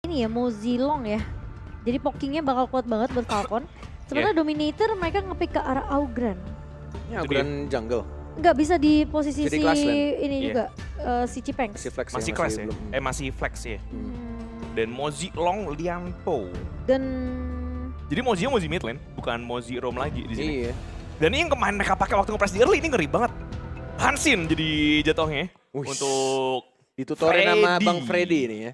ini ya, Mozilong ya. Jadi pokingnya bakal kuat banget buat Falcon. Sementara Dominator mereka ngepick ke arah Augran. Ya, Augran jungle. Nggak bisa di posisi Jadi si class lane. ini juga, si Cipeng. Masih flex Masih ya, class ya? belum. Masih flex ya. Dan Mozi Long Lianpo. Dan Jadi Mozi mid lane, bukan Mozi roam lagi di sini. Iya. Dan ini yang kemarin mereka pakai waktu nge-press di early ini ngeri banget. Hansin jadi jatuhnya Wih. untuk Ditutorin sama Freddy. Bang Freddy ini ya.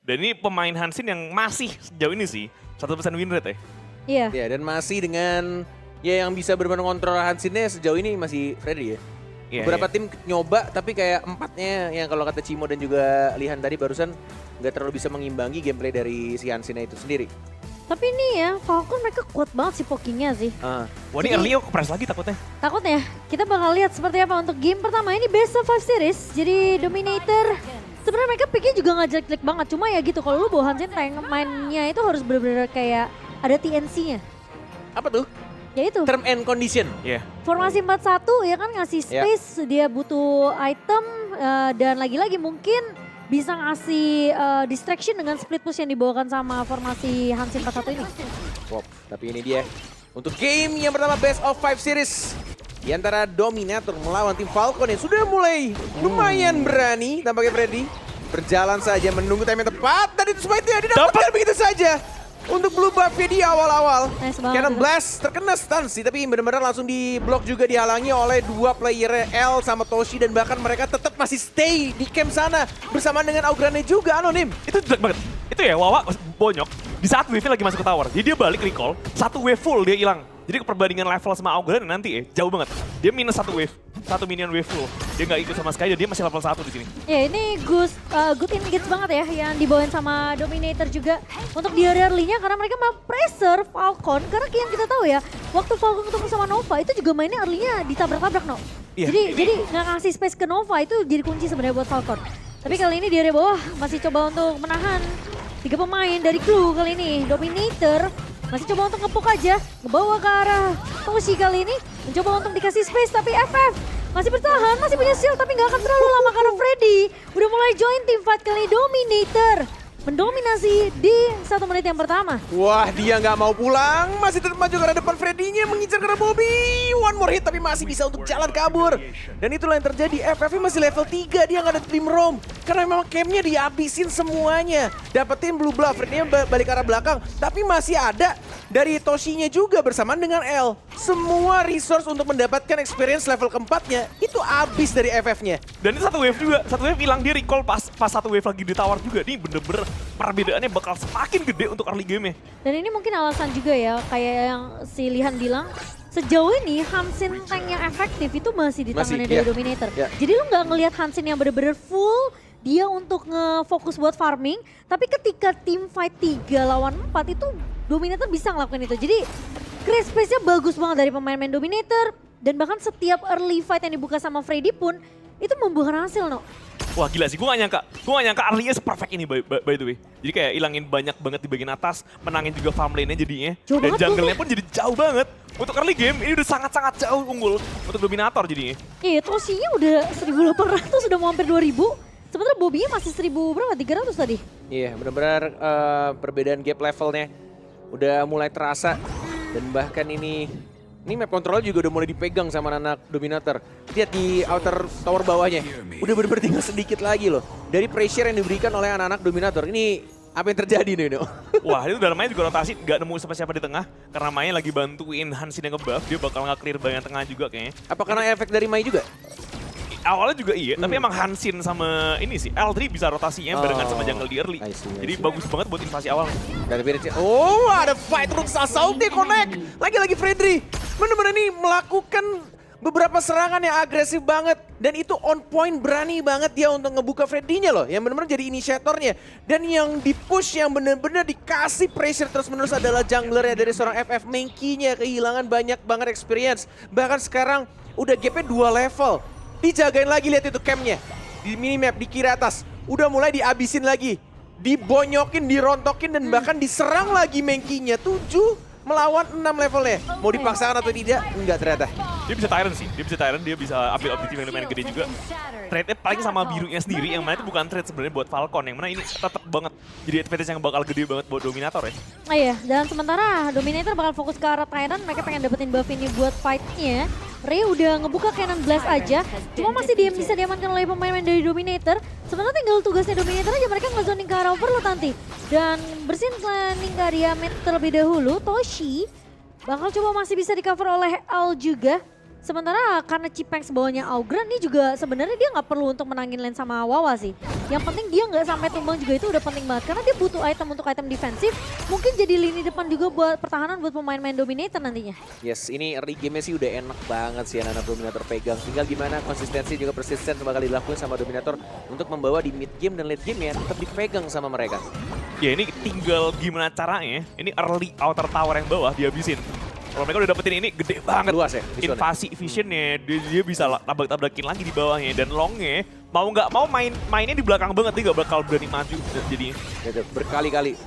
Dan ini pemain Hansin yang masih sejauh ini sih 100% win rate ya. iya, Ya, dan masih dengan ya yang bisa benar-benar kontrol Hansinnya sejauh ini masih Freddy ya. Iya, Beberapa iya. tim nyoba tapi kayak empatnya yang kalau kata Cimo dan juga Lihan tadi barusan nggak terlalu bisa mengimbangi gameplay dari si Hansinnya itu sendiri. tapi ini ya Falcon mereka kuat banget sih pokingnya sih. Wah ini early kok press lagi takutnya. Takutnya kita bakal lihat seperti apa untuk game pertama ini best of 5 series. Jadi Dominator sebenarnya mereka picknya juga nggak jelek-jelek banget. Cuma ya gitu kalau lu bawa Hansin tank mainnya itu harus bener-bener kayak ada TNC-nya. Apa tuh? Ya itu. Term and condition. Iya. Formasi 4-1 ya kan ngasih space, dia butuh item dan lagi-lagi mungkin bisa ngasih distraction dengan split push yang dibawakan sama formasi Hansin 4-1 ini. Wop, tapi ini dia untuk game yang pertama best of 5 series di antara Dominator melawan tim Falcon yang sudah mulai lumayan berani tampaknya Freddy. Berjalan saja menunggu time yang tepat dan itu semua itu ya didapatkan begitu saja. Untuk blue buff-nya di awal-awal. Nice banget Cannon itu. Blast terkena stun sih, tapi benar-benar langsung di blok juga dihalangi oleh dua player L sama Toshi dan bahkan mereka tetap masih stay di camp sana bersamaan dengan Augrannya juga Anonim. Itu jelek banget. Itu ya Wawa bonyok di saat wave-nya lagi masuk ke tower. Jadi dia balik recall, satu wave full dia hilang. Jadi perbandingan level sama Augran nanti jauh banget. Dia minus satu wave, satu minion wave full. Dia nggak ikut sama sekali dan dia masih level 1 di sini. Ya ini good engage banget ya yang dibawain sama Dominator juga untuk di area early-nya karena mereka mau pressure Falcon karena yang kita tahu ya waktu Falcon ketemu sama Nova itu juga mainnya early-nya ditabrak-tabrak no. Iya, Jadi nggak ngasih space ke Nova itu jadi kunci sebenarnya buat Falcon. Tapi kali ini di area bawah masih coba untuk menahan 3 pemain dari Clue kali ini. Dominator masih coba untuk ngepuk aja, ngebawa ke arah Toshi kali ini, mencoba untuk dikasih space tapi FF masih bertahan, masih punya shield tapi nggak akan terlalu lama karena Freddy udah mulai join team fight kali ini. Dominator mendominasi di 1 menit yang pertama. Wah, dia nggak mau pulang, masih tetap maju ke depan Freddy-nya mengincar ke Bobby. One more hit tapi masih bisa untuk jalan kabur. Dan itulah yang terjadi, FF masih level 3, dia nggak ada tim roam. Karena memang campnya dihabisin semuanya. Dapetin blue buff, Freddy-nya balik ke arah belakang. Tapi masih ada dari Toshi-nya juga bersamaan dengan L. Semua resource untuk mendapatkan experience level keempatnya itu habis dari FF-nya. Dan ini satu wave juga, satu wave hilang dia recall pas satu wave lagi di tower juga. Ini bener-bener perbedaannya bakal semakin gede untuk early game-nya. Dan ini mungkin alasan juga ya, kayak yang si Lihan bilang, sejauh ini Hansin tank yang efektif itu masih di tangannya dari Dominator. Jadi lu nggak ngelihat Hansin yang bener-bener full, dia untuk ngefokus buat farming, tapi ketika team fight 3 lawan 4 itu Dominator bisa ngelakuin itu. Jadi create space-nya bagus banget dari pemain-pemain Dominator, dan bahkan setiap early fight yang dibuka sama Freddy pun, itu membuahkan hasil no. Wah gila sih, gue gak nyangka early-nya seperfect ini by the way. Jadi kayak ilangin banyak banget di bagian atas, menangin juga farm lane-nya jadinya. Jauh Dan banget jungle-nya pun jadi jauh banget. Untuk early game ini udah sangat-sangat jauh unggul untuk Dominator jadinya. Iya, Toshi-nya udah 1.800, udah mau hampir 2.000. Sementara Bobby-nya masih 1.000 berapa? 300 tadi? Iya, benar-benar perbedaan gap levelnya udah mulai terasa. Dan bahkan ini map kontrol juga udah mulai dipegang sama anak Dominator. Lihat di outer tower bawahnya. Udah bener-bener tinggal sedikit lagi loh. Dari pressure yang diberikan oleh anak-anak Dominator. Ini apa yang terjadi nih, No? Wah itu dalam mainnya juga rotasi, gak nemu siapa-siapa di tengah. Karena Mai lagi bantuin Hansin yang nge-buff, dia bakal nge-clear bagian tengah juga kayaknya. Apa karena efek dari Mai juga? Awalnya juga iya, tapi emang Hansin sama ini sih, L3 bisa rotasinya barengan sama jungle di early. I see. Jadi bagus banget buat invasi awal. Dari oh, ada fight untuk Sasaute connect. Lagi-lagi Freddy. Bener-bener ini melakukan beberapa serangan yang agresif banget. Dan itu on point, berani banget dia untuk ngebuka Freddy-nya loh. Yang bener-bener jadi inisiatornya. Dan yang di-push, yang bener-bener dikasih pressure terus-menerus adalah junglernya dari seorang FF. Mankey-nya kehilangan banyak banget experience. Bahkan sekarang udah gapnya 2 level. Dijagain lagi, lihat itu campnya. Di minimap, di kiri atas. Udah mulai dihabisin lagi. Dibonyokin, dirontokin, dan bahkan diserang lagi Mankey-nya. 7 melawan 6 levelnya. Mau dipaksakan atau tidak? Enggak ternyata. Dia bisa Tyrant sih, dia bisa ambil objektif yang lumayan gede juga. Trade-nya paling sama birunya sendiri, yang mana itu bukan trade sebenarnya buat Falcon, yang mana ini tetap banget jadi advantage yang bakal gede banget buat Dominator ya. Oh iya, dan sementara Dominator bakal fokus ke arah Tyrant, mereka pengen dapetin buff ini buat fight-nya. Ray udah ngebuka Cannon Blast aja, cuma masih bisa diamankan oleh pemain-pemain dari Dominator. Sebenarnya tinggal tugasnya Dominator aja, mereka nge-zoning ke arah Overlord nanti. Dan bersihin planning ke area mid terlebih dahulu, Toshi bakal coba masih bisa di-cover oleh Al juga. Sementara karena Chipangs bawahnya Augran, ini juga sebenarnya dia nggak perlu untuk menangin lane sama Wawa sih. Yang penting dia nggak sampai tumbang juga itu udah penting banget. Karena dia butuh item untuk item defensif. Mungkin jadi lini depan juga buat pertahanan buat pemain-pemain Dominator nantinya. Yes, ini early game-nya sih udah enak banget sih anak-anak Dominator pegang. Tinggal gimana konsistensi juga persisten bakal dilakukan sama Dominator untuk membawa di mid game dan late game ya tetap dipegang sama mereka. Ya ini tinggal gimana caranya, ini early outer tower yang bawah dihabisin. Kalau mereka udah dapetin ini gede banget. Luas ya? Invasi visionnya, dia bisa tabrak-tabrakin lagi di bawahnya. Dan longnya mau nggak mau mainnya di belakang banget, dia nggak bakal berani maju jadinya. Gitu, berkali-kali.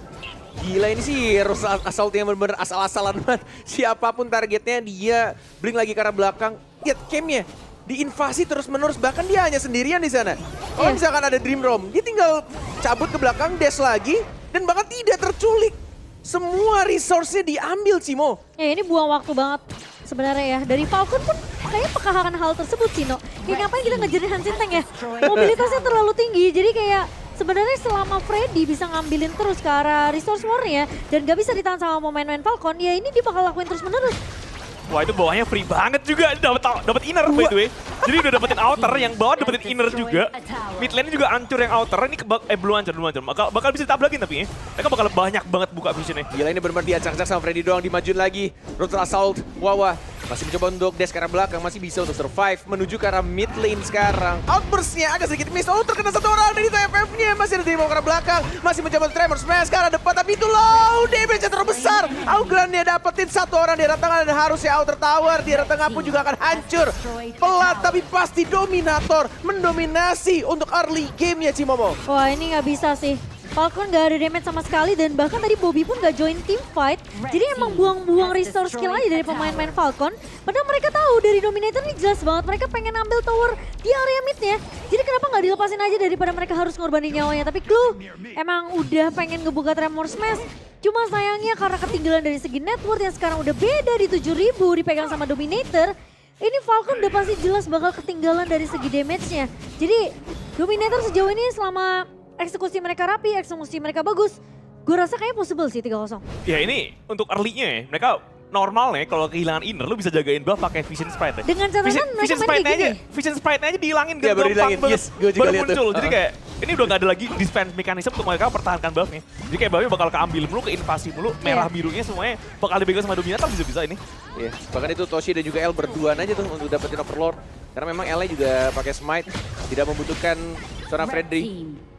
Gila ini sih Assault yang bener-bener asal-asalan banget. Siapapun targetnya dia blink lagi ke arah belakang. Lihat campnya diinvasi terus-menerus, bahkan dia hanya sendirian di sana. Kalau misalkan ada Dream Roam, dia tinggal cabut ke belakang, dash lagi, dan bahkan tidak terculik. Semua resource-nya diambil, Cimo. Ya ini buang waktu banget sebenarnya ya. Dari Falcon pun kayaknya peka akan hal tersebut, Cino. Kayak ngapain kita ngejarin Hansin Tank ya? Mobilitasnya terlalu tinggi, jadi kayak sebenarnya selama Freddy bisa ngambilin terus ke arah resource war-nya dan gak bisa ditahan sama pemain-pemain Falcon, ya ini dia bakal lakuin terus-menerus. Wah itu bawahnya free banget juga, dapat inner by the way. Jadi udah dapetin outer, yang bawah dapetin inner juga. Mid lane juga hancur yang outer, ini belum hancur. Bakal bisa ditabrakin tapi ya. Mereka bakal banyak banget buka visionnya. Gila ini benar-benar diacak-acak sama Freddy doang, dimajuin lagi. Brutal Assault, Wawa masih mencoba untuk dash ke arah belakang, masih bisa untuk survive. Menuju ke arah mid lane sekarang. Outburst-nya agak sedikit miss. Oh terkena satu orang dari TFF-nya. Masih ada Dream Roam ke arah belakang. Masih mencoba Tremor Smash ke arah depan, tapi itu low damage yang terbesar. Augran-nya dapetin satu orang di arah tengah dan harusnya outer tower. Di arah tengah pun juga akan hancur. Pelat tapi pasti Dominator mendominasi untuk early game-nya Cimomo. Wah ini nggak bisa sih. Falcon gak ada damage sama sekali dan bahkan tadi Bobby pun gak join team fight. Jadi emang buang-buang resource skill aja dari pemain-pemain Falcon. Padahal mereka tahu dari Dominator ini jelas banget mereka pengen ambil tower di area midnya. Jadi kenapa gak dilepasin aja daripada mereka harus ngorbanin nyawanya. Tapi Clue emang udah pengen ngebuka Tremor Smash. Cuma sayangnya karena ketinggalan dari segi network yang sekarang udah beda di 7.000 dipegang sama Dominator. Ini Falcon udah pasti jelas bakal ketinggalan dari segi damage-nya. Jadi Dominator sejauh ini selama eksekusi mereka rapi, eksekusi mereka bagus. Gue rasa kayaknya possible sih 3-0. Ya ini untuk early-nya ya, mereka normalnya kalau kehilangan inner lu bisa jagain buff pakai Vision Sprite ya. Dengan catatan mereka main kayak gini. Vision Sprite-nya aja dihilangin Ya, baru dihilangin. Yes, gue juga lihat muncul. tuh. Jadi kayak ini udah gak ada lagi defense mechanism untuk mereka pertahankan buffnya. Jadi kayak buffnya bakal keambil mulu, keinvasi mulu, merah birunya semuanya bakal dipegang sama Dominator bisa-bisa ini. Iya, bahkan itu Toshi dan juga L berduaan aja tuh untuk dapetin Overlord. Karena memang L juga pakai smite, tidak membutuhkan seorang Freddy.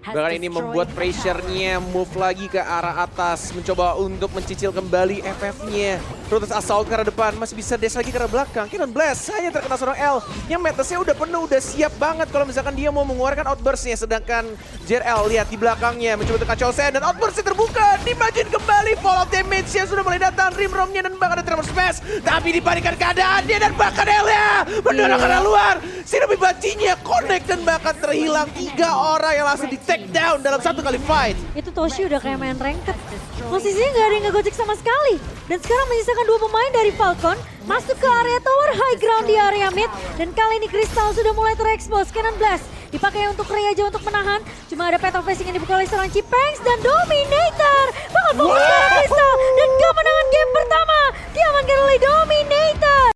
Bahkan ini membuat pressure-nya move lagi ke arah atas, mencoba untuk mencicil kembali FF-nya. Terus Assault ke arah depan, masih bisa dash lagi ke arah belakang. Cannon Blast hanya terkena seorang L, yang metasnya udah penuh, udah siap banget kalau misalkan dia mau mengeluarkan outburst-nya. Sedangkan JRL lihat di belakangnya, mencoba untuk kacau sen, dan outburst-nya terbuka, dimajuin kembali. Fallout damage-nya sudah mulai datang, Dream Roam-nya dan bahkan ada Tremor Smash. Tapi dibalikan keadaannya dan bahkan L-nya mendorong ke arah luar. Shinobi Bachinya connect dan bahkan terhilang 3 orang yang langsung di take down dalam satu kali fight. Itu Toshi udah kayak main ranked. Posisinya gak ada yang ngegojek sama sekali. Dan sekarang menyisakan 2 pemain dari Falcon. Masuk ke area tower high ground di area mid. Dan kali ini Crystal sudah mulai terekspos. Cannon Blast dipakai untuk Ray aja untuk menahan. Cuma ada Path of Facing yang dibuka oleh seorang Chipangs dan Dominator. Bakal fokus ke Crystal. Dan kemenangan game pertama diamankan oleh Dominator.